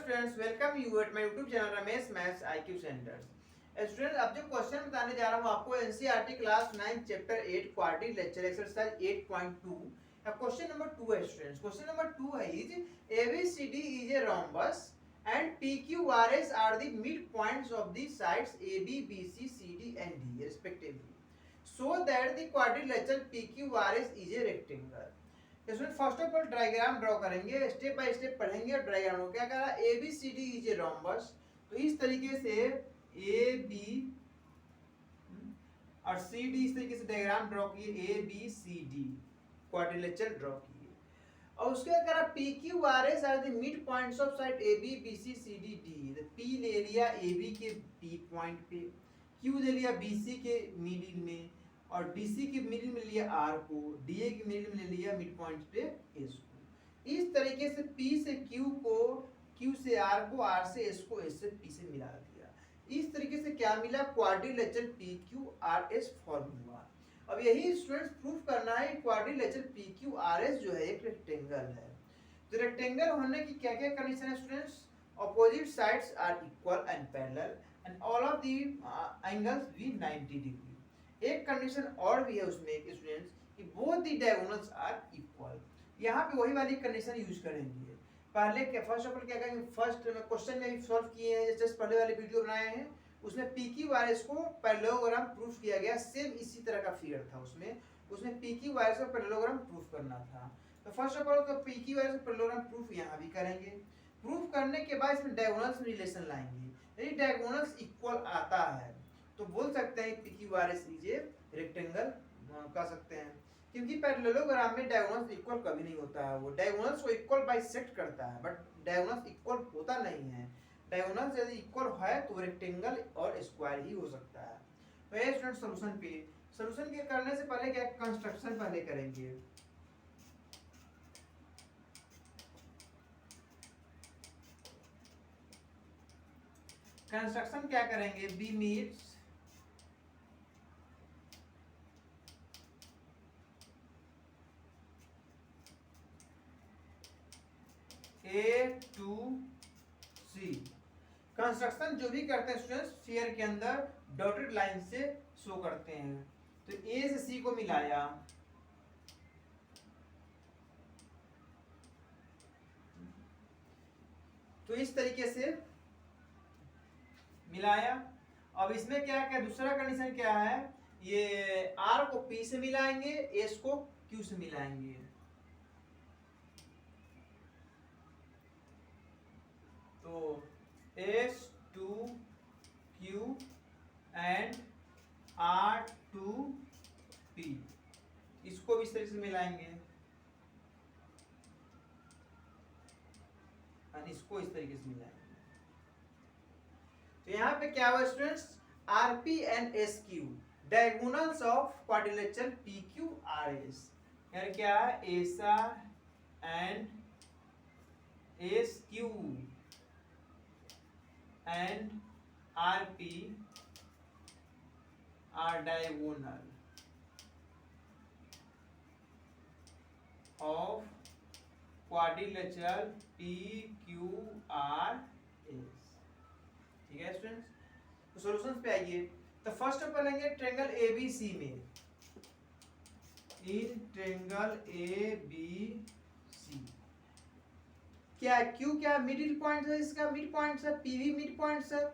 Students, welcome you at my YouTube channel Ramesh maths IQ centres. Students, अब जो question बताने जा रहा हूँ आपको NCERT class 9 chapter 8 quadri lecture exercise 8.2 का क्वेश्चन नंबर 2 है। स्टूडेंट्स, क्वेश्चन नंबर 2 है is ABCD is a rhombus and PQRS are the midpoints of the sides AB, BC, CD and D respectively, so that the quadrilateral PQRS is a rectangle। इसमें first of all diagram draw करेंगे, step by step पढ़ेंगे और diagram को क्या करा A B C D is a rhombus. तो इस तरीके से ए बी और सी डी इस तरीके से डायग्राम ड्रॉ किए, A B C D quadrilateral draw किए। और उसके क्या करा P Q R S are the mid points of side A B B C C D D. P ले लिया ए बी के पी पॉइंट पे, क्यू ले लिया बी सी के मिडिल में और डीसी की मिडिल में लिया आर को, डीए की मिडिल में ले लिया मिड पॉइंट पे एस को। इस तरीके से पी से क्यू को, क्यू से आर को, आर से एस को, एस से पी से मिला दिया। इस तरीके से क्या मिला quadrilateral P Q R S form हुआ। अब यही स्टूडेंट्स प्रूफ करना है quadrilateral P Q R S जो है एक रेक्टेंगल है। तो रेक्टेंगल होने की क्या क्या कंडीशन है students? Opposite sides are equal and parallel and all of the angles भी 90 डिग्री। एक कंडीशन और भी है उसमें स्टूडेंट्स कि both the diagonals are equal. यहाँ पे वही वाली कंडीशन यूज करेंगे। पहले क्या फर्स्ट ऑफ ऑल क्या करेंगे, फर्स्ट में क्वेश्चन में भी सॉल्व किए हैं, जस्ट पहले वाले वीडियो बनाए हैं, उसमें पी क्यू आर एस को पैरेललोग्राम प्रूफ किया गया। सेम इसी तरह का फिगर था उसमें पी क्यू आर एस को पैरेललोग्राम प्रूफ करना था। तो फर्स्ट ऑफ ऑल तो पी क्यू आर एस को पैरेललोग्राम प्रूफ यहाँ भी करेंगे। प्रूफ करने के बाद इसमें डायगोनल्स में रिलेशन लाएंगे। यदि डायगोनल्स इक्वल आता है तो बोल सकते हैं P Q R S is a rectangle कह सकते हैं, क्योंकि पैरेललोग्राम में डायगोनल्स इक्वल कभी नहीं होता है। वो डायगोनल्स को इक्वल बाइसेक्ट करता है, बट डायगोनल्स इक्वल होता नहीं है। डायगोनल्स यदि इक्वल है तो रेक्टेंगल और स्क्वायर ही हो सकता है। तो ये स्टूडेंट सॉल्यूशन पे, सॉल्यूशन के करने से पहले क्या कंस्ट्रक्शन पहले करेंगे। कंस्ट्रक्शन क्या करेंगे, B meets A to C. Construction जो भी करते हैं स्टूडेंट्स स्फीयर के अंदर डॉटेड लाइन से शो करते हैं। तो ए से सी को मिलाया, तो इस तरीके से मिलाया। अब इसमें क्या क्या दूसरा कंडीशन क्या है, ये आर को पी से मिलाएंगे, एस को क्यू से मिलाएंगे। तो S to Q and R to P, इसको भी इस तरीके से मिलाएंगे और इसको इस तरीके से मिलाएंगे। तो यहाँ पे क्या हुआ students, R P and S Q diagonals of quadrilateral P Q R S. यार क्या है, S R and S Q and RP are diagonal of quadrilateral PQRS। ठीक है स्टूडेंट्स, तो सॉल्यूशंस पे आइए। तो फर्स्ट ऑफ ऑल लेंगे ट्रायंगल ABC में, इन ट्रायंगल ABC क्या क्यू क्या मिडिल पॉइंट है, इसका मिड पॉइंट है, पी भी मिड पॉइंट है।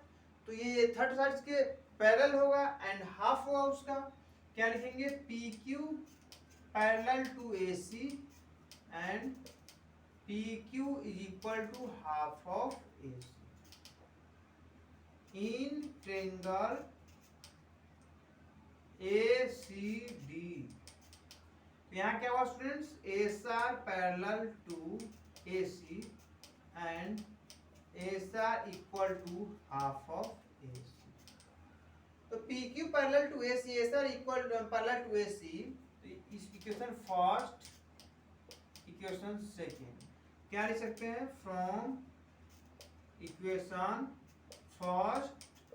तो ये थर्ड साइड के पैरेलल होगा एंड हाफ होगा उसका। क्या लिखेंगे, P Q parallel to A C and P Q is equal to half of A C in triangle A C D. यहाँ क्या हुआ students, S R parallel to AC and SR equal to half of AC। तो PQ parallel to AC, SR equal parallel to AC। तो इस equation first, equation second क्या लिख सकते हैं, from equation first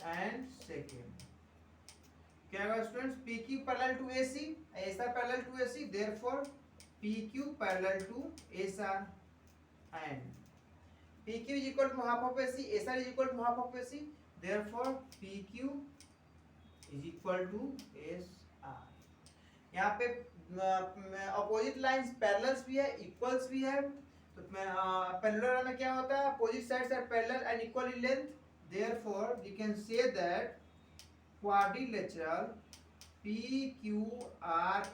and second क्या होगा students, PQ parallel to AC, SR parallel to AC, therefore PQ parallel to SR and PQ is equal to half of AC, SR is equal to half of AC, therefore PQ is equal to SR। यहाँ पे opposite lines parallels भी है, equals भी है। तो parallel में क्या होता है, opposite sides are parallel and equal in length, therefore we can say that quadrilateral PQRS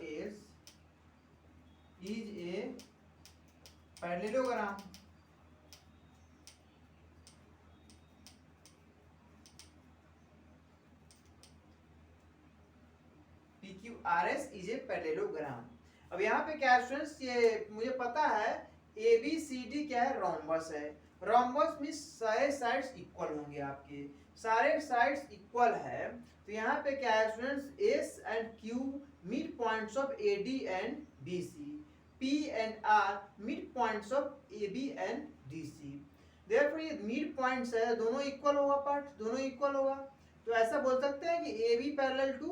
is a parallelogram। PQRS is a parallelogram। अब यहाँ पे क्या है स्टूडेंट्स, ये मुझे पता है ABCD क्या है, रोम्बस है। रोम्बस मींस सारे साइड्स इक्वल होंगे, आपके सारे साइड्स इक्वल है। तो यहाँ पे क्या है students, S and Q mid points of AD and BC, P and R mid points of AB and DC। Therefore ये मिड पॉइंट्स है, दोनों इक्वल होगा, पार्ट दोनों इक्वल होगा। तो ऐसा बोल सकते हैं कि AB पैरेलल टू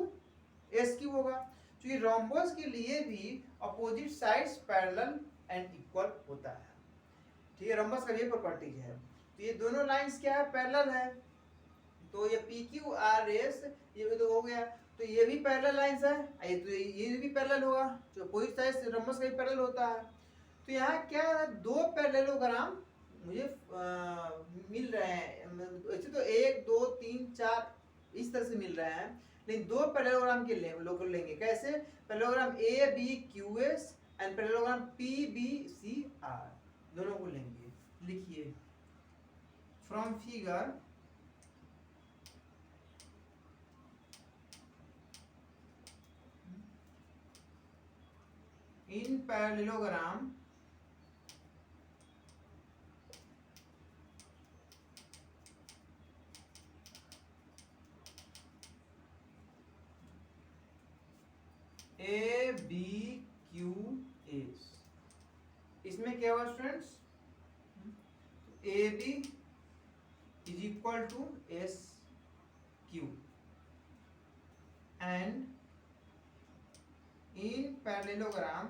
SQ होगा। तो ये रोम्बस के लिए भी opposite sides parallel and equal होता है। ठीक है, रोम्बस का ये प्रॉपर्टीज है। तो ये दोनों लाइंस क्या है, पैरेलल है। तो ये PQRS ये तो हो गया। तो ये भी पैरेलल लाइंस है, तो ये भी पैरेलल होगा, जो अपोजिट साइड्स रोम्बस का भी पैरेलल होता है। तो यहाँ क्या है, दो पैरेललोग्राम मुझे मिल रहे हैं। वैसे तो 1 2 3 4 इस तरह से मिल रहे हैं, लेकिन दो पैरेललोग्राम के लोग लेंगे। कैसे, parallelogram ABQS and parallelogram PBCR, दोनों को लेंगे। लिखिए, from figure in parallelogram ABQS, इसमें क्या हुआ students, AB is equal to SQ and in parallelogram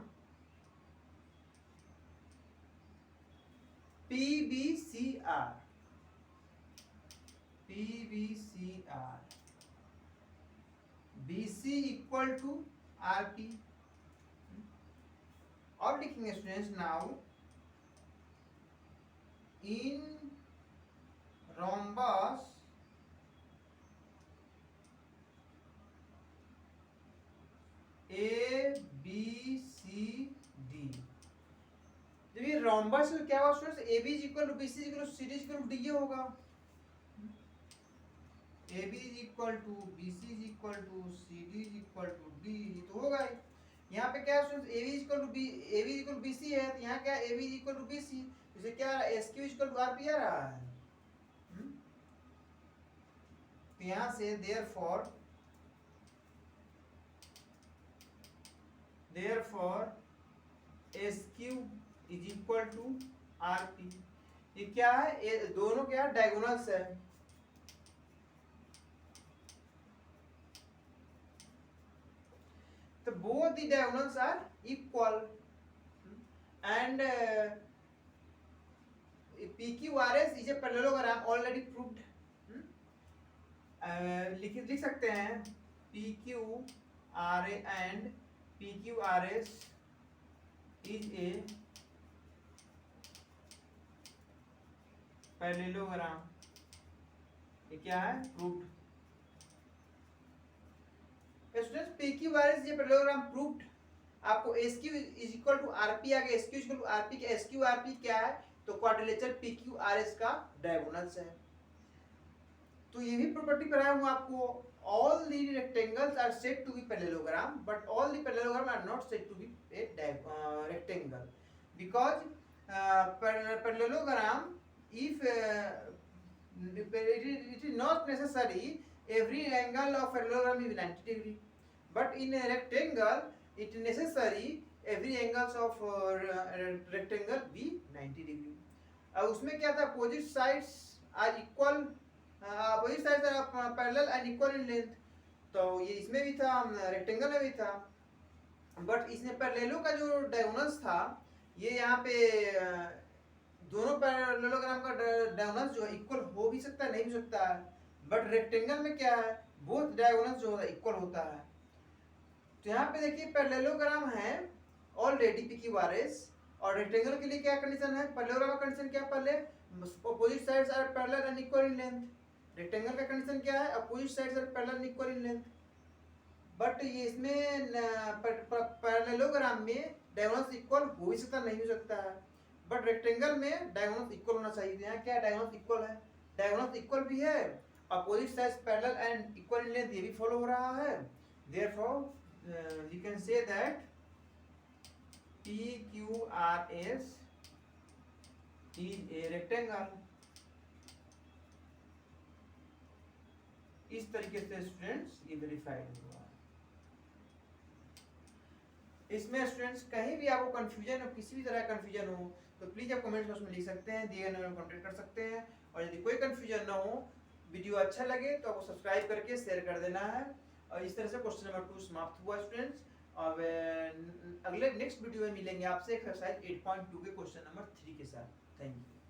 PBCR BC equal to RP। और लिखेंगे students, now in rhombus ABCD, जब ये रोम्बस क्या हुआ students, AB is equal to BC is equal to CD is equal to DA होगा। AB is equal to BC is equal to CD is equal to D, तो होगा। यहाँ पे क्या है students, AB is equal to BC है, तो यहाँ क्या है, AB is equal to BC, इसे क्या SQ is equal to RP आ रहा है। तो यहाँ से therefore SQ is equal to RP। ये क्या है, दोनों क्या है, डायगोनल्स है। तो both the diagonals are equal and PQRS is a parallelogram already proved। लिख सकते हैं PQRA and PQRS is a parallelogram। ये क्या है, proved। स्टूडेंट्स PQRS ये पैरेललोग्राम प्रूव्ड। आपको SQ is equal to RP आ गया, SQ is equal to RP के SQ RP क्या है, तो क्वाड्रिलेटरल PQRS का डायगोनल्स है। तो ये भी प्रॉपर्टी पढ़ाया हूँ आपको, all the rectangles are said to be parallelogram but all the parallelogram are not said to be a rectangle because parallelogram if it is not necessary every angle of parallelogram is 90 degree, but in a rectangle it is necessary every angles of rectangle be 90 degree। अब उसमें क्या था, opposite sides are equal, opposite sides are parallel and equal in length। तो ये इसमें भी था, rectangle में भी था, बट इसमें पैरेललो का जो डायगोनल्स था, ये यहाँ पे दोनों पैरेललोग्राम का डायगोनल जो है इक्वल हो भी सकता है, नहीं भी सकता है, बट रेक्टेंगल में क्या है, बोथ डायगोनल जो है इक्वल होता है। तो यहाँ पे देखिए पैरेललोग्राम है already P Q R S, और रेक्टेंगल के लिए क्या कंडीशन है, पैरेललोग्राम का कंडीशन क्या, पहले opposite sides are parallel and equal in length. Rectangle का कंडीशन क्या है, opposite sides are parallel and equal in length. But ये इसमें पैरेललोग्राम में डायगोनल्स इक्वल हो भी सकता, नहीं हो सकता है, बट रेक्टेंगल में डायगोनल्स इक्वल होना चाहिए। यहाँ क्या डायगोनल्स इक्वल है, डायगोनल्स इक्वल भी है, opposite sides parallel and equal in length ये भी फॉलो हो रहा है। Therefore you can say that PQRS is a rectangle। इस तरीके से स्टूडेंट्स ये वेरीफाइड हुआ। इसमें स्टूडेंट्स कहीं भी आपको कंफ्यूजन हो, किसी भी तरह का कंफ्यूजन हो, तो प्लीज आप कमेंट बॉक्स में लिख सकते हैं, दिए गए नंबर पर कांटेक्ट कर सकते हैं। और यदि कोई कंफ्यूजन ना हो, वीडियो अच्छा लगे तो आपको सब्सक्राइब करके शेयर कर देना है। और इस तरह से क्वेश्चन नंबर 2 समाप्त हुआ स्टूडेंट्स। अब अगले नेक्स्ट वीडियो में मिलेंगे आपसे एक्सरसाइज 8.2 के क्वेश्चन नंबर 3 के साथ। Thank you.